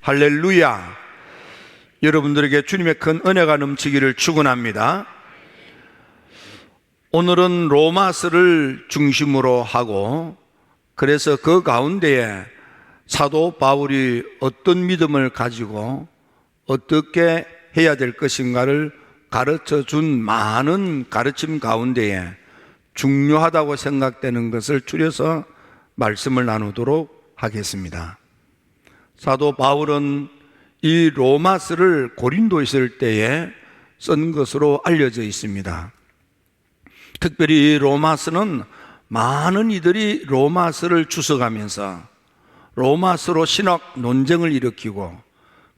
할렐루야. 여러분들에게 주님의 큰 은혜가 넘치기를 축원합니다. 오늘은 로마서를 중심으로 하고, 그래서 그 가운데에 사도 바울이 어떤 믿음을 가지고 어떻게 해야 될 것인가를 가르쳐 준 많은 가르침 가운데에 중요하다고 생각되는 것을 추려서 말씀을 나누도록 하겠습니다. 사도 바울은 이 로마서를 고린도에 있을 때에 쓴 것으로 알려져 있습니다. 특별히 이 로마서는 많은 이들이 로마서를 주석하면서 로마서로 신학 논쟁을 일으키고,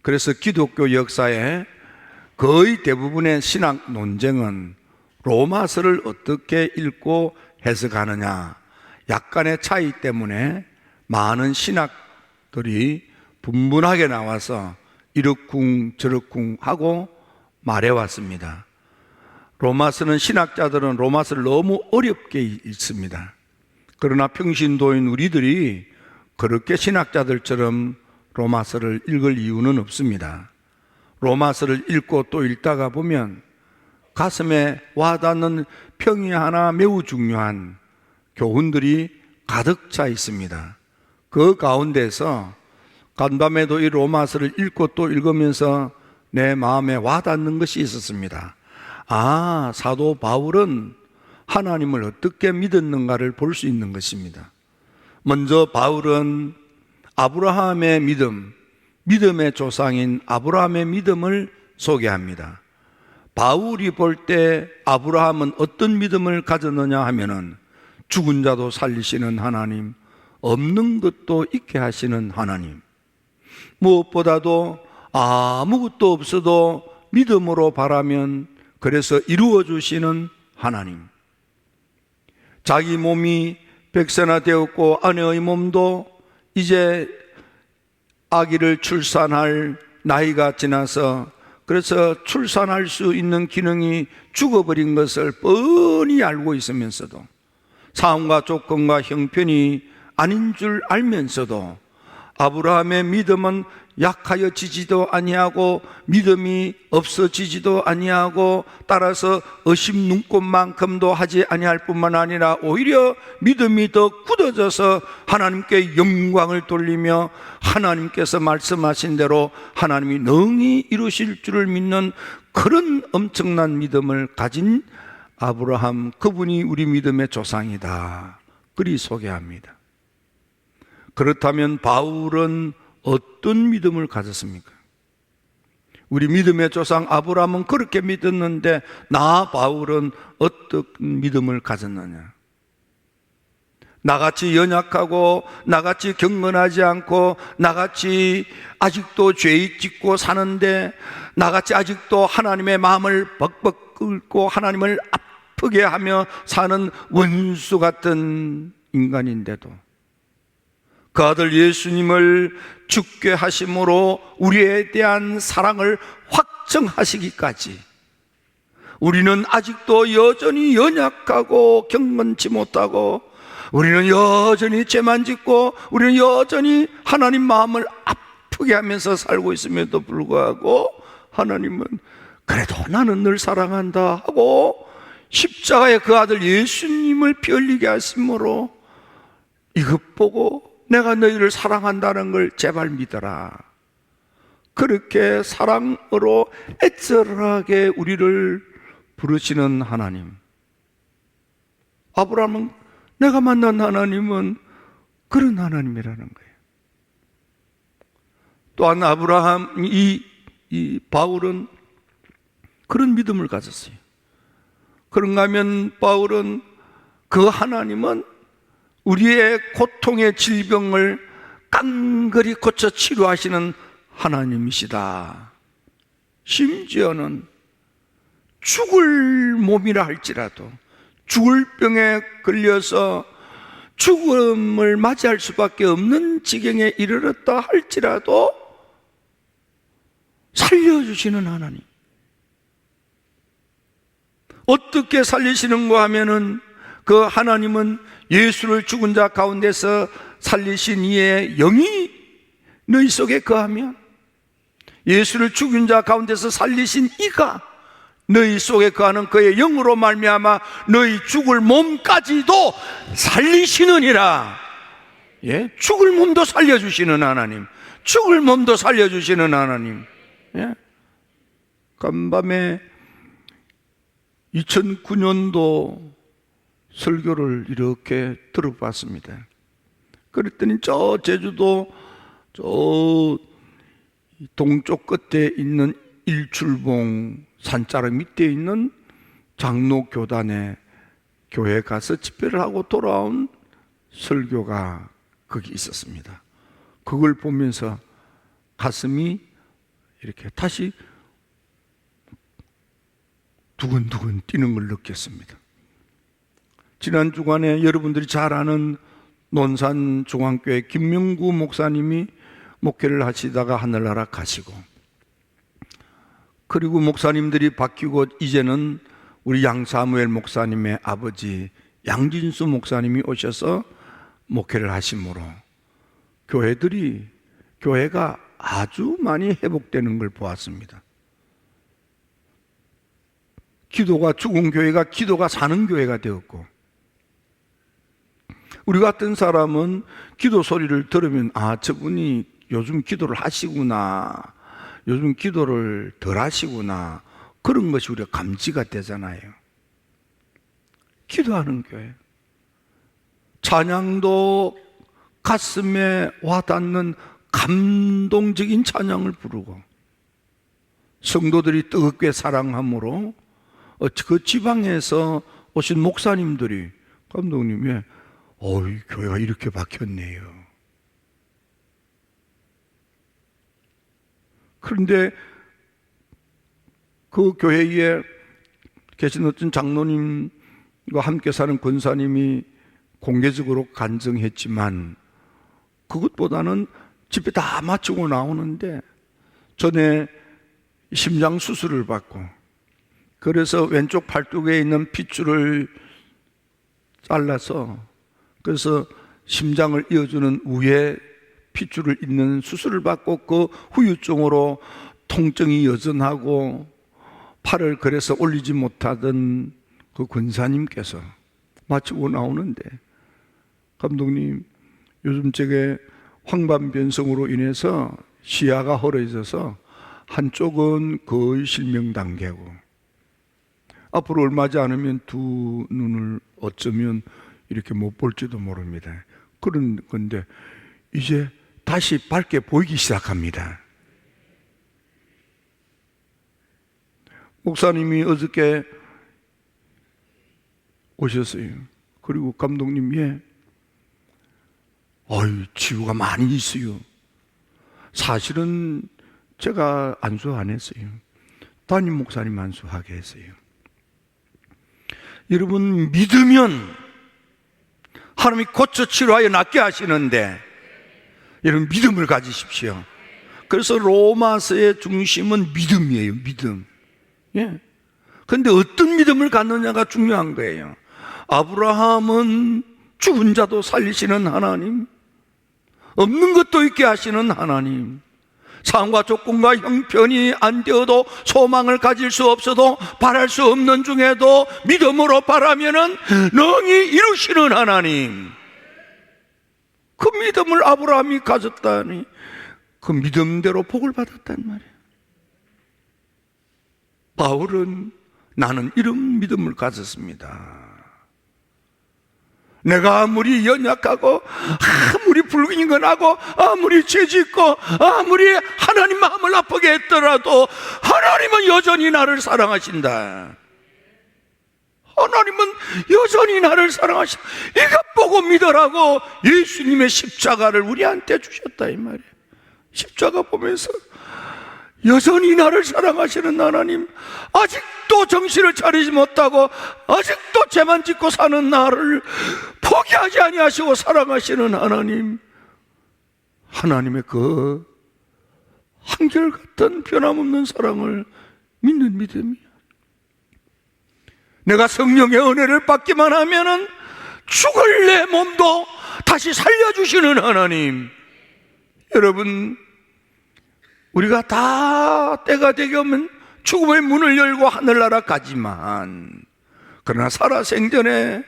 그래서 기독교 역사에 거의 대부분의 신학 논쟁은 로마서를 어떻게 읽고 해석하느냐, 약간의 차이 때문에 많은 신학들이 분분하게 나와서 이러쿵 저러쿵 하고 말해왔습니다. 로마서는 신학자들은 로마서를 너무 어렵게 읽습니다. 그러나 평신도인 우리들이 그렇게 신학자들처럼 로마서를 읽을 이유는 없습니다. 로마서를 읽고 또 읽다가 보면 가슴에 와닿는 평이 하나 매우 중요한 교훈들이 가득 차 있습니다. 그 가운데서 간밤에도 이 로마서를 읽고 또 읽으면서 내 마음에 와닿는 것이 있었습니다. 아, 사도 바울은 하나님을 어떻게 믿었는가를 볼 수 있는 것입니다. 먼저 바울은 아브라함의 믿음, 믿음의 조상인 아브라함의 믿음을 소개합니다. 바울이 볼 때 아브라함은 어떤 믿음을 가졌느냐 하면은 죽은 자도 살리시는 하나님, 없는 것도 있게 하시는 하나님, 무엇보다도 아무것도 없어도 믿음으로 바라면 그래서 이루어 주시는 하나님, 자기 몸이 백세나 되었고 아내의 몸도 이제 아기를 출산할 나이가 지나서 그래서 출산할 수 있는 기능이 죽어버린 것을 뻔히 알고 있으면서도, 상황과 조건과 형편이 아닌 줄 알면서도 아브라함의 믿음은 약하여지지도 아니하고 믿음이 없어지지도 아니하고, 따라서 의심 눈꽃만큼도 하지 아니할 뿐만 아니라 오히려 믿음이 더 굳어져서 하나님께 영광을 돌리며 하나님께서 말씀하신 대로 하나님이 능히 이루실 줄을 믿는 그런 엄청난 믿음을 가진 아브라함, 그분이 우리 믿음의 조상이다, 그리 소개합니다. 그렇다면 바울은 어떤 믿음을 가졌습니까? 우리 믿음의 조상 아브라함은 그렇게 믿었는데 나 바울은 어떤 믿음을 가졌느냐? 나같이 연약하고 나같이 경건하지 않고 나같이 아직도 죄 짓고 사는데, 나같이 아직도 하나님의 마음을 벅벅 끓고 하나님을 아프게 하며 사는 원수 같은 인간인데도 그 아들 예수님을 죽게 하심으로 우리에 대한 사랑을 확정하시기까지 우리는 아직도 여전히 연약하고 경건치 못하고, 우리는 여전히 죄만 짓고, 우리는 여전히 하나님 마음을 아프게 하면서 살고 있음에도 불구하고 하나님은 그래도 나는 늘 사랑한다 하고 십자가에 그 아들 예수님을 피 흘리게 하심으로 이것 보고 내가 너희를 사랑한다는 걸 제발 믿어라, 그렇게 사랑으로 애절하게 우리를 부르시는 하나님, 아브라함은, 내가 만난 하나님은 그런 하나님이라는 거예요. 또한 아브라함, 이 바울은 그런 믿음을 가졌어요. 그런가 하면 바울은 그 하나님은 우리의 고통의 질병을 깡그리 고쳐 치료하시는 하나님이시다, 심지어는 죽을 몸이라 할지라도, 죽을 병에 걸려서 죽음을 맞이할 수밖에 없는 지경에 이르렀다 할지라도 살려주시는 하나님. 어떻게 살리시는가 하면은 그 하나님은 예수를 죽은 자 가운데서 살리신 이의 영이 너희 속에 거하면 예수를 죽은 자 가운데서 살리신 이가 너희 속에 거하는 그의 영으로 말미암아 너희 죽을 몸까지도 살리시느니라. 예? 죽을 몸도 살려주시는 하나님, 죽을 몸도 살려주시는 하나님. 예? 간밤에 2009년도 설교를 이렇게 들어봤습니다. 그랬더니 저 제주도 저 동쪽 끝에 있는 일출봉 산자락 밑에 있는 장로 교단에 교회 가서 집회를 하고 돌아온 설교가 거기 있었습니다. 그걸 보면서 가슴이 이렇게 다시 두근두근 뛰는 걸 느꼈습니다. 지난 주간에 여러분들이 잘 아는 논산중앙교회 김명구 목사님이 목회를 하시다가 하늘나라 가시고, 그리고 목사님들이 바뀌고 이제는 우리 양사무엘 목사님의 아버지 양진수 목사님이 오셔서 목회를 하심으로 교회가 아주 많이 회복되는 걸 보았습니다. 기도가 죽은 교회가 기도가 사는 교회가 되었고, 우리 같은 사람은 기도 소리를 들으면 저분이 요즘 기도를 하시구나, 요즘 기도를 덜 하시구나, 그런 것이 우리가 감지가 되잖아요. 기도하는 교회, 찬양도 가슴에 와닿는 감동적인 찬양을 부르고, 성도들이 뜨겁게 사랑함으로 그 지방에서 오신 목사님들이 감독님, 교회가 이렇게 바뀌었네요. 그런데 그 교회에 계신 어떤 장로님과 함께 사는 권사님이 공개적으로 간증했지만, 그것보다는 집회 다 마치고 나오는데 전에 심장 수술을 받고, 그래서 왼쪽 팔뚝에 있는 핏줄을 잘라서, 그래서 심장을 이어주는 위에 핏줄을 잇는 수술을 받고, 그 후유증으로 통증이 여전하고 팔을 그래서 올리지 못하던 그 권사님께서 마치고 나오는데, 감독님, 요즘 제게 황반변성으로 인해서 시야가 허러져서 한쪽은 거의 실명 단계고, 앞으로 얼마지 않으면 두 눈을 어쩌면 이렇게 못 볼지도 모릅니다. 그런 건데 이제 다시 밝게 보이기 시작합니다. 목사님이 어저께 오셨어요. 그리고 감독님, 치유가 많이 있어요. 사실은 제가 안수 안 했어요. 담임 목사님 안수하게 했어요. 여러분, 믿으면 하나님이 고쳐 치료하여 낫게 하시는데, 여러분 믿음을 가지십시오. 그래서 로마서의 중심은 믿음이에요. 믿음. 그런데 어떤 믿음을 갖느냐가 중요한 거예요. 아브라함은 죽은 자도 살리시는 하나님, 없는 것도 있게 하시는 하나님, 상황과 조건과 형편이 안 되어도 소망을 가질 수 없어도 바랄 수 없는 중에도 믿음으로 바라면은 능히 이루시는 하나님, 그 믿음을 아브라함이 가졌다니 그 믿음대로 복을 받았단 말이에요. 바울은 나는 이런 믿음을 가졌습니다. 내가 아무리 연약하고 아무리 불근근하고 아무리 죄짓고 아무리 하나님 마음을 아프게 했더라도 하나님은 여전히 나를 사랑하신다. 하나님은 여전히 나를 사랑하신다. 이것 보고 믿으라고 예수님의 십자가를 우리한테 주셨다 이 말이에요. 십자가 보면서 여전히 나를 사랑하시는 하나님, 아직도 정신을 차리지 못하고 아직도 죄만 짓고 사는 나를 포기하지 아니하시고 사랑하시는 하나님, 하나님의 그 한결같은 변함없는 사랑을 믿는 믿음이야. 내가 성령의 은혜를 받기만 하면은 죽을 내 몸도 다시 살려주시는 하나님. 여러분, 우리가 다 때가 되게 오면 죽음의 문을 열고 하늘나라 가지만, 그러나 살아생전에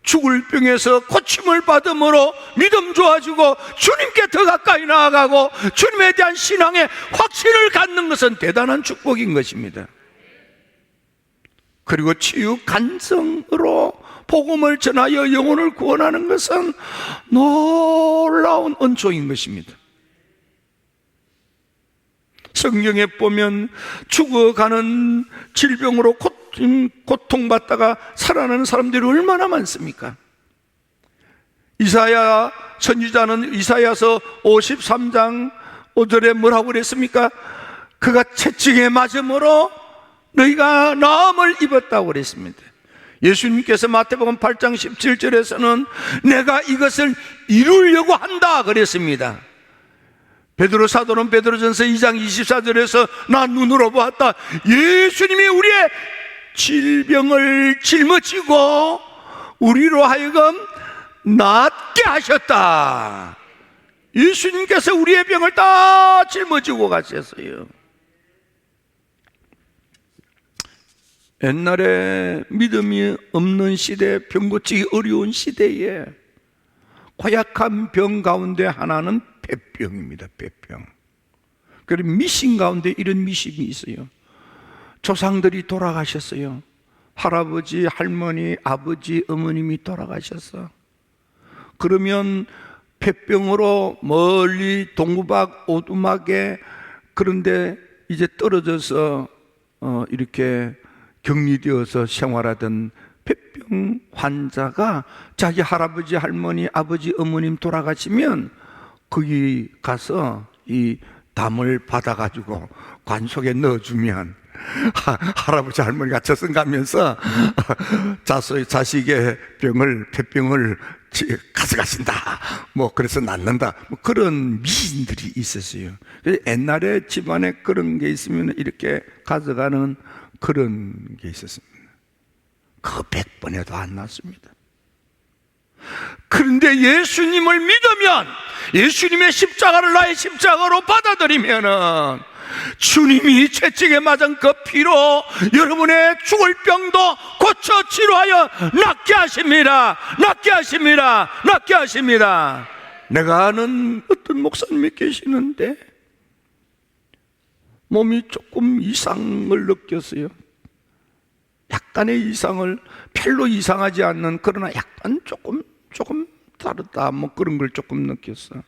죽을 병에서 고침을 받음으로 믿음 좋아지고 주님께 더 가까이 나아가고 주님에 대한 신앙의 확신을 갖는 것은 대단한 축복인 것입니다. 그리고 치유 간성으로 복음을 전하여 영혼을 구원하는 것은 놀라운 은총인 것입니다. 성경에 보면 죽어가는 질병으로 고통받다가 살아나는 사람들이 얼마나 많습니까? 이사야 선지자는 이사야서 53장 5절에 뭐라고 그랬습니까? 그가 채찍에 맞음으로 너희가 나음을 입었다고 그랬습니다. 예수님께서 마태복음 8장 17절에서는 내가 이것을 이루려고 한다 그랬습니다. 베드로 사도는 베드로전서 2장 24절에서 나 눈으로 보았다. 예수님이 우리의 질병을 짊어지고 우리로 하여금 낫게 하셨다. 예수님께서 우리의 병을 다 짊어지고 가셨어요. 옛날에 믿음이 없는 시대, 병 고치기 어려운 시대에 고약한 병 가운데 하나는 폐병입니다. 폐병. 그리고 미신 가운데 이런 미신이 있어요. 조상들이 돌아가셨어요. 할아버지, 할머니, 아버지, 어머님이 돌아가셨어. 그러면 폐병으로 멀리 동구박 오두막에, 그런데 이제 떨어져서 이렇게 격리되어서 생활하던 폐병 환자가 자기 할아버지, 할머니, 아버지, 어머님 돌아가시면 거기 가서 이 담을 받아가지고 관 속에 넣어주면 할아버지, 할머니가 저승가면서 자식의 병을, 폐병을 가져가신다. 뭐 그래서 낫는다. 뭐 그런 미신들이 있었어요. 옛날에 집안에 그런 게 있으면 이렇게 가져가는 그런 게 있었습니다. 그 100번에도 안 났습니다. 그런데 예수님을 믿으면, 예수님의 십자가를 나의 십자가로 받아들이면은 주님이 채찍에 맞은 그 피로 여러분의 죽을 병도 고쳐 치료하여 낫게 하십니다. 낫게 하십니다. 낫게 하십니다. 내가 아는 어떤 목사님이 계시는데 몸이 조금 이상을 느꼈어요. 약간의 이상을, 별로 이상하지 않는, 그러나 약간 조금 다르다, 뭐 그런 걸 조금 느꼈어.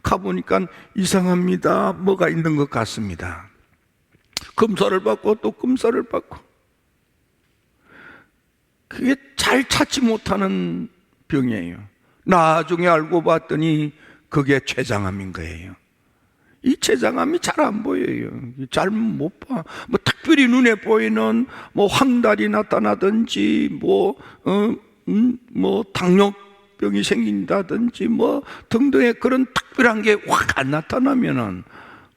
가보니까 이상합니다. 뭐가 있는 것 같습니다. 검사를 받고 또 검사를 받고, 그게 잘 찾지 못하는 병이에요. 나중에 알고 봤더니 그게 췌장암인 거예요. 이 췌장암이 잘 안 보여요. 잘 못 봐. 뭐 특별히 눈에 보이는 뭐 황달이 나타나든지 뭐 당뇨병이 생긴다든지 뭐 등등의 그런 특별한 게 확 안 나타나면은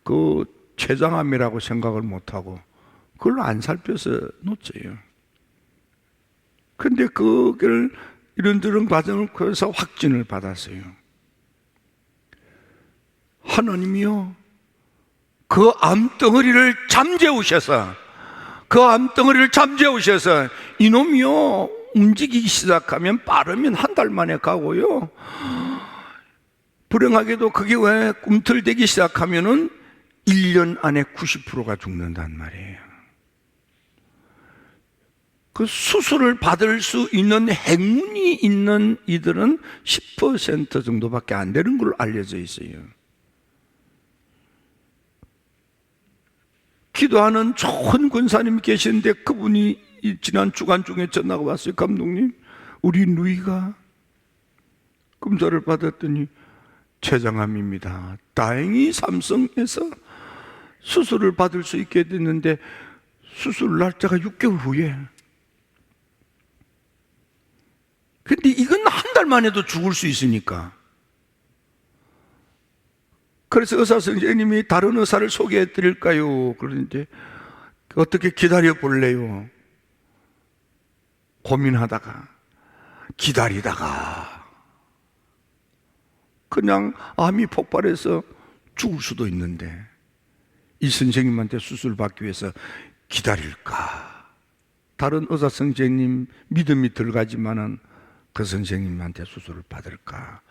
그 췌장암이라고 생각을 못 하고 그걸 안 살펴서 놓쳐요. 근데 그걸 이런저런 과정을 거쳐서 확진을 받았어요. 하나님이요, 그 암덩어리를 잠재우셔서, 이놈이요 움직이기 시작하면 빠르면 한 달 만에 가고요, 불행하게도 그게 왜 꿈틀대기 시작하면은 1년 안에 90%가 죽는단 말이에요. 그 수술을 받을 수 있는 행운이 있는 이들은 10% 정도밖에 안 되는 걸로 알려져 있어요. 기도하는 좋은 권사님이 계시는데 그분이 지난 주간 중에 전화가 왔어요. 감독님, 우리 누이가 검사를 받았더니 췌장암입니다. 다행히 삼성에서 수술을 받을 수 있게 됐는데 수술 날짜가 6개월 후에. 근데 이건 한 달만 해도 죽을 수 있으니까. 그래서 의사 선생님이 다른 의사를 소개해 드릴까요? 그러는데 어떻게 기다려 볼래요? 고민하다가 기다리다가 그냥 암이 폭발해서 죽을 수도 있는데 이 선생님한테 수술 받기 위해서 기다릴까? 다른 의사 선생님 믿음이 들어가지만은 그 선생님한테 수술을 받을까?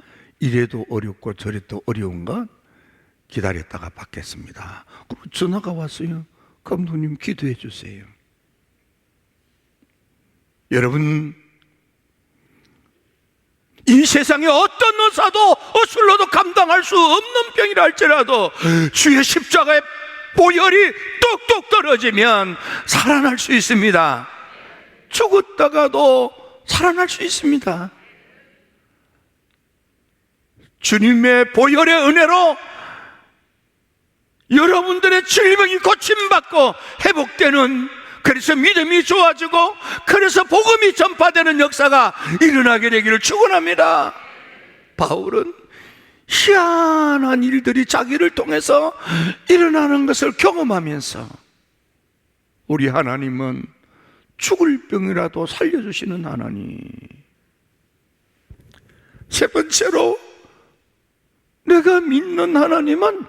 이래도 어렵고 저래도 어려운 건 기다렸다가 받겠습니다. 그리고 전화가 왔어요. 감독님 기도해 주세요. 여러분, 이 세상에 어떤 의사도 어술로도 감당할 수 없는 병이라 할지라도 주의 십자가의 보혈이 뚝뚝 떨어지면 살아날 수 있습니다. 죽었다가도 살아날 수 있습니다. 주님의 보혈의 은혜로 여러분들의 질병이 고침받고 회복되는, 그래서 믿음이 좋아지고 그래서 복음이 전파되는 역사가 일어나게 되기를 축원합니다. 바울은 희한한 일들이 자기를 통해서 일어나는 것을 경험하면서 우리 하나님은 죽을 병이라도 살려주시는 하나님. 세 번째로 내가 믿는 하나님은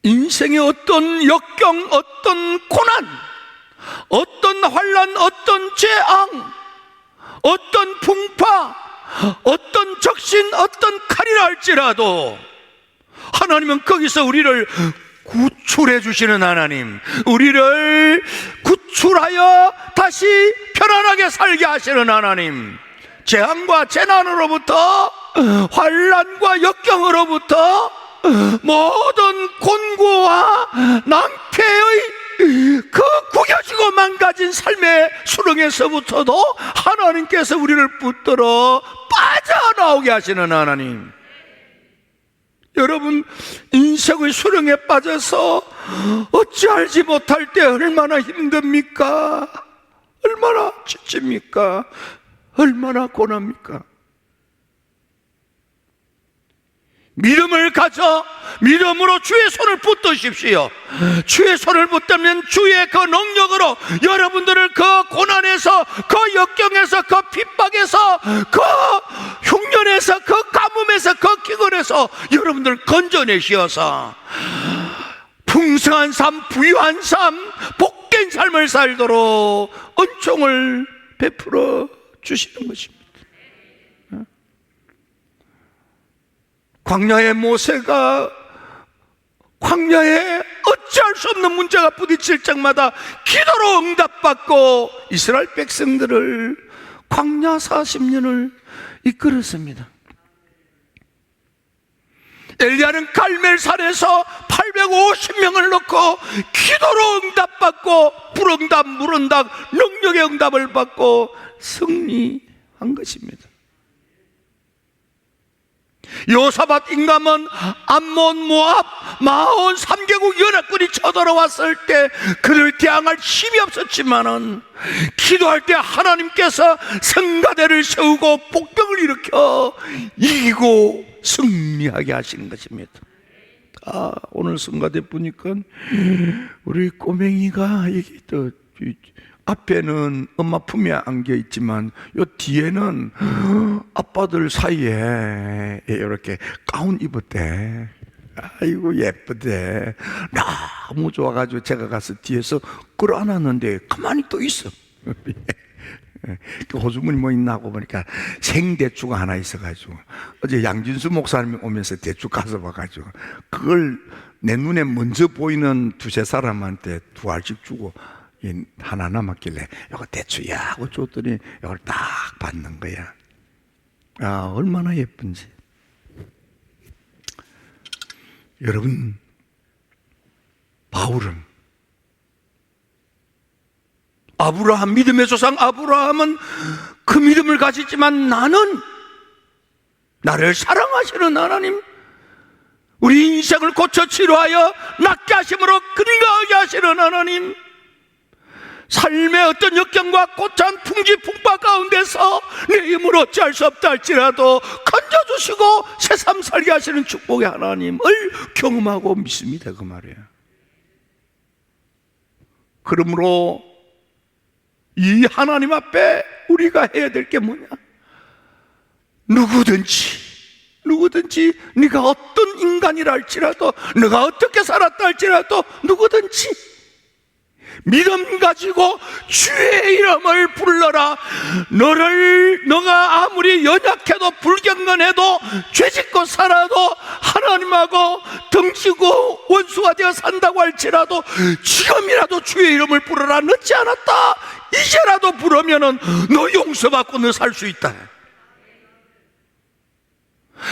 인생의 어떤 역경, 어떤 고난, 어떤 환난, 어떤 재앙, 어떤 풍파, 어떤 적신, 어떤 칼이라 할지라도 하나님은 거기서 우리를 구출해 주시는 하나님, 우리를 구출하여 다시 편안하게 살게 하시는 하나님, 재앙과 재난으로부터, 환난과 역경으로부터, 모든 곤고와 낭패의 그 구겨지고 망가진 삶의 수렁에서부터도 하나님께서 우리를 붙들어 빠져나오게 하시는 하나님. 여러분, 인생의 수렁에 빠져서 어찌 알지 못할 때 얼마나 힘듭니까? 얼마나 지칩니까? 얼마나 고납니까? 믿음을 가져 믿음으로 주의 손을 붙드십시오. 주의 손을 붙들면 주의 그 능력으로 여러분들을 그 고난에서, 그 역경에서, 그 핍박에서, 그 흉년에서, 그 가뭄에서, 그 기근에서 여러분들을 건져내시어서 풍성한 삶, 부유한 삶, 복된 삶을 살도록 은총을 베풀어 주시는 것입니다. 광야의 모세가 광야에 어찌할 수 없는 문제가 부딪힐 적마다 기도로 응답받고 이스라엘 백성들을 광야 40년을 이끌었습니다. 엘리야는 갈멜산에서 850명을 넣고 기도로 응답받고 불응답, 물응답, 능력의 응답을 받고 승리한 것입니다. 여호사밧 임금은 암몬, 모압, 마온 3개국 연합군이 쳐들어왔을 때 그를 대항할 힘이 없었지만은 기도할 때 하나님께서 성가대를 세우고 복병을 일으켜 이기고 승리하게 하시는 것입니다. 오늘 성가대 보니까 우리 꼬맹이가 이게 또 앞에는 엄마 품에 안겨 있지만 요 뒤에는 아빠들 사이에 이렇게 가운 입었대. 아이고 예쁘대. 너무 좋아가지고 제가 가서 뒤에서 끌어안았는데 가만히 또 있어. 호주머니 뭐 있나 하고 보니까 생대추가 하나 있어가지고 어제 양진수 목사님이 오면서 대추 가서 봐가지고 그걸 내 눈에 먼저 보이는 두세 사람한테 2알씩 주고 하나 남았길래 이거 대추야 하고 줬더니 이걸 딱 받는 거야. 얼마나 예쁜지. 여러분, 바울은 아브라함, 믿음의 조상 아브라함은 그 믿음을 가지지만 나는 나를 사랑하시는 하나님, 우리 인생을 고쳐 치료하여 낫게 하심으로 건강하게 하시는 하나님, 삶의 어떤 역경과 고찬 풍지 풍파 가운데서 내 힘으로 어찌할 수 없다 할지라도 건져주시고 새삼 살게 하시는 축복의 하나님을 경험하고 믿습니다. 그 말이에요. 그러므로 이 하나님 앞에 우리가 해야 될 게 뭐냐? 누구든지 누구든지 네가 어떤 인간이라 할지라도, 네가 어떻게 살았다 할지라도 누구든지 믿음 가지고 주의 이름을 불러라. 너가 아무리 연약해도 불경건해도 죄짓고 살아도 하나님하고 등지고 원수가 되어 산다고 할지라도 지금이라도 주의 이름을 부르라. 늦지 않았다. 이제라도 부르면은 너 용서받고 너 살 수 있다.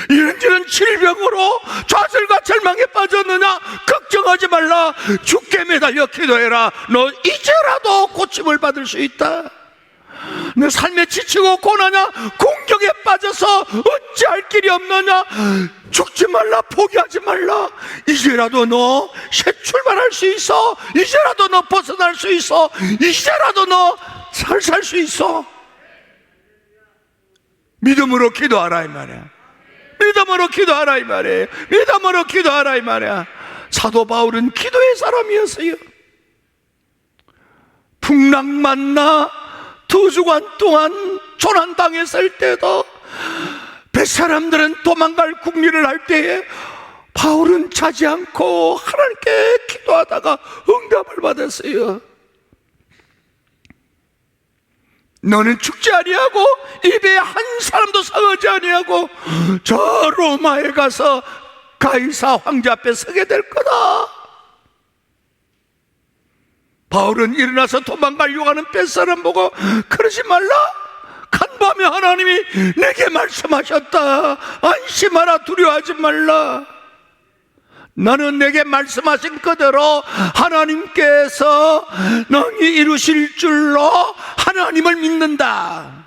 이런저런 질병으로 좌절과 절망에 빠졌느냐? 걱정하지 말라. 주께 매달려 기도해라. 너 이제라도 고침을 받을 수 있다. 너 삶에 지치고 고나냐? 공격에 빠져서 어찌할 길이 없느냐? 죽지 말라. 포기하지 말라. 이제라도 너 새 출발할 수 있어. 이제라도 너 벗어날 수 있어. 이제라도 너 잘 살 수 있어. 믿음으로 기도하라 이 말이야. 믿음으로 기도하라 이 말이에요. 믿음으로 기도하라 이 말이야. 사도 바울은 기도의 사람이었어요. 풍랑 만나 2주간 동안 조난당했을 때도 뱃사람들은 도망갈 궁리를 할 때에 바울은 자지 않고 하나님께 기도하다가 응답을 받았어요. 너는 죽지 아니하고 입에 한 사람도 상하지 아니하고 저 로마에 가서 가이사 황제 앞에 서게 될 거다. 바울은 일어나서 도망가려고 하는 뱃사람 보고 그러지 말라. 간밤에 하나님이 내게 말씀하셨다. 안심하라. 두려워하지 말라. 나는 내게 말씀하신 그대로 하나님께서 너희 이루실 줄로 하나님을 믿는다.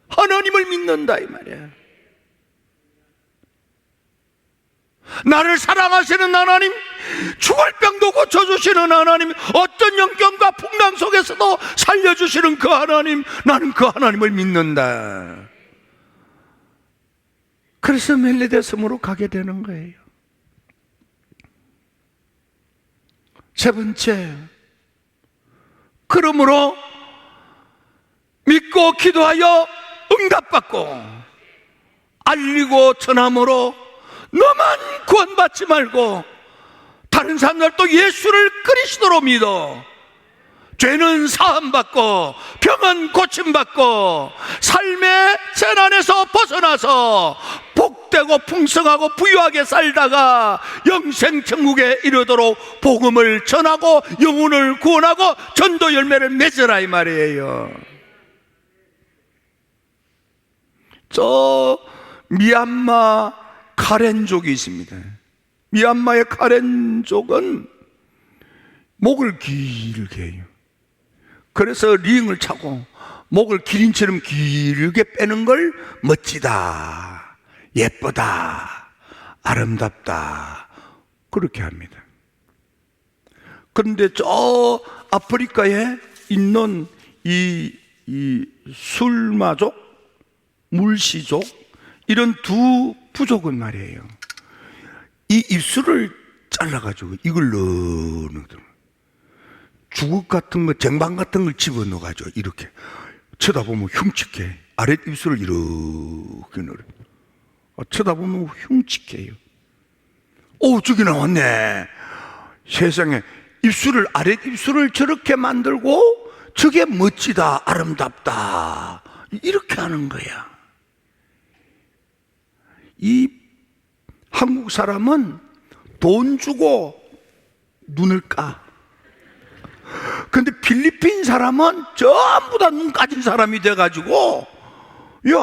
하나님을 믿는다 이 말이야. 나를 사랑하시는 하나님, 죽을 병도 고쳐주시는 하나님, 어떤 영경과 풍랑 속에서도 살려주시는 그 하나님, 나는 그 하나님을 믿는다. 그래서 멜리데섬으로 가게 되는 거예요. 세 번째, 그러므로 믿고 기도하여 응답받고 알리고 전함으로 너만 구원받지 말고 다른 사람들도 예수를 그리스도로 믿어 죄는 사함받고 병은 고침받고 삶의 재난에서 벗어나서 복되고 풍성하고 부유하게 살다가 영생 천국에 이르도록 복음을 전하고 영혼을 구원하고 전도 열매를 맺으라 이 말이에요. 저 미얀마 카렌족이 있습니다. 미얀마의 카렌족은 목을 길게 해요. 그래서 링을 차고 목을 기린처럼 길게 빼는 걸 멋지다, 예쁘다, 아름답다 그렇게 합니다. 그런데 저 아프리카에 있는 이 술마족, 물시족 이런 두 부족은 말이에요, 이 입술을 잘라가지고 이걸 넣는 주걱 같은 거, 쟁반 같은 걸 집어넣어가지고 이렇게 쳐다보면 흉측해. 아랫 입술을 이렇게 넣어요. 쳐다보면 흉측해요. 오, 저기 나왔네. 세상에 입술을, 아랫 입술을 저렇게 만들고 저게 멋지다, 아름답다 이렇게 하는 거야. 이 한국 사람은 돈 주고 눈을 까. 근데 필리핀 사람은 전부 다 눈 까진 사람이 돼가지고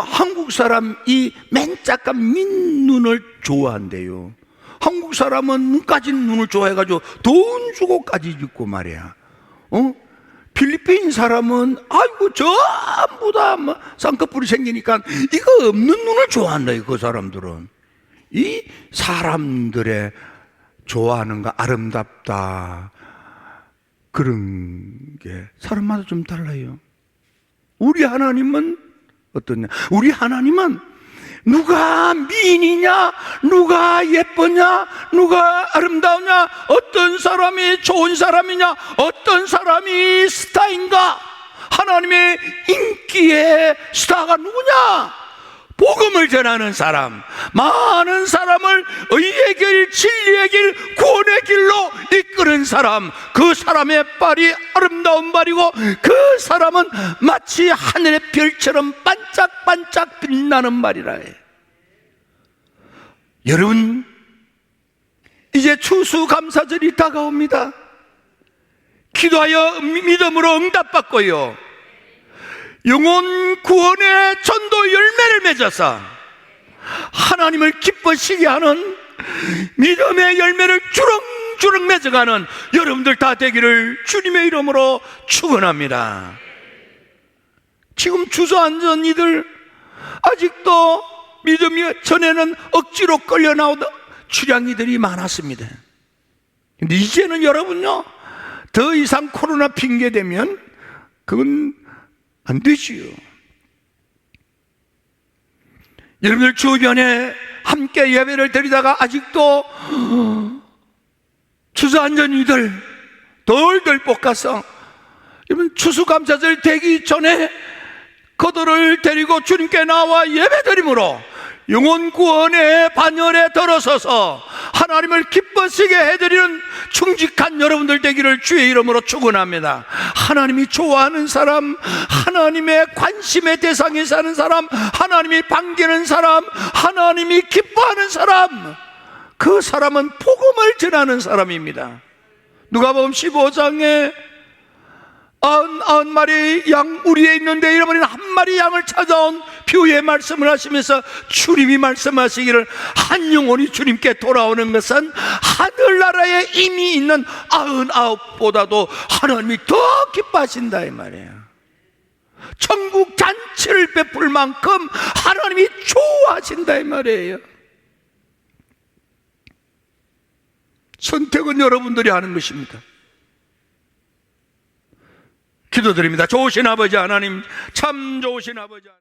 한국 사람 이 맨짝한 민눈을 좋아한대요. 한국 사람은 눈 까진 눈을 좋아해가지고 돈 주고 까지고 말이야. 필리핀 사람은 아이고 전부 다 쌍꺼풀이 생기니까 이거 없는 눈을 좋아한다. 그 사람들은 이 사람들의 좋아하는 거, 아름답다 그런 게 사람마다 좀 달라요. 우리 하나님은 어떠냐? 우리 하나님은 누가 미인이냐, 누가 예쁘냐, 누가 아름다우냐, 어떤 사람이 좋은 사람이냐, 어떤 사람이 스타인가, 하나님의 인기의 스타가 누구냐? 복음을 전하는 사람, 많은 사람을 의의 길, 진리의 길, 구원의 길로 이끄는 사람, 그 사람의 발이 아름다운 발이고 그 사람은 마치 하늘의 별처럼 반짝반짝 빛나는 발이라 해. 여러분, 이제 추수감사절이 다가옵니다. 기도하여 믿음으로 응답받고요, 영혼 구원의 전도 열매를 맺어서 하나님을 기쁘시게 하는 믿음의 열매를 주렁주렁 맺어가는 여러분들 다 되기를 주님의 이름으로 축원합니다. 지금 주저앉은 이들, 아직도 믿음이 전에는 억지로 끌려 나오던 출향이들이 많았습니다. 근데 이제는 여러분요, 더 이상 코로나 핑계 대면 그건 안 되지요. 여러분들 주변에 함께 예배를 드리다가 아직도 주저앉은 이들 덜덜 볶아서, 여러분 추수감사절 되기 전에 그들을 데리고 주님께 나와 예배드림으로 영혼 구원의 반열에 들어서서 하나님을 기쁘시게 해드리는 충직한 여러분들 되기를 주의 이름으로 축원합니다. 하나님이 좋아하는 사람, 하나님의 관심의 대상에 사는 사람, 하나님이 반기는 사람, 하나님이 기뻐하는 사람, 그 사람은 복음을 전하는 사람입니다. 누가복음 15장에 90마리 양 우리에 있는데 잃어버린 한 마리 양을 찾아온 비유의 말씀을 하시면서 주님이 말씀하시기를, 한 영혼이 주님께 돌아오는 것은 하늘나라에 이미 있는 99보다도 하나님이 더 기뻐하신다 이 말이에요. 천국 잔치를 베풀 만큼 하나님이 좋아하신다 이 말이에요. 선택은 여러분들이 하는 것입니다. 기도드립니다. 좋으신 아버지 하나님, 참 좋으신 아버지 하나님.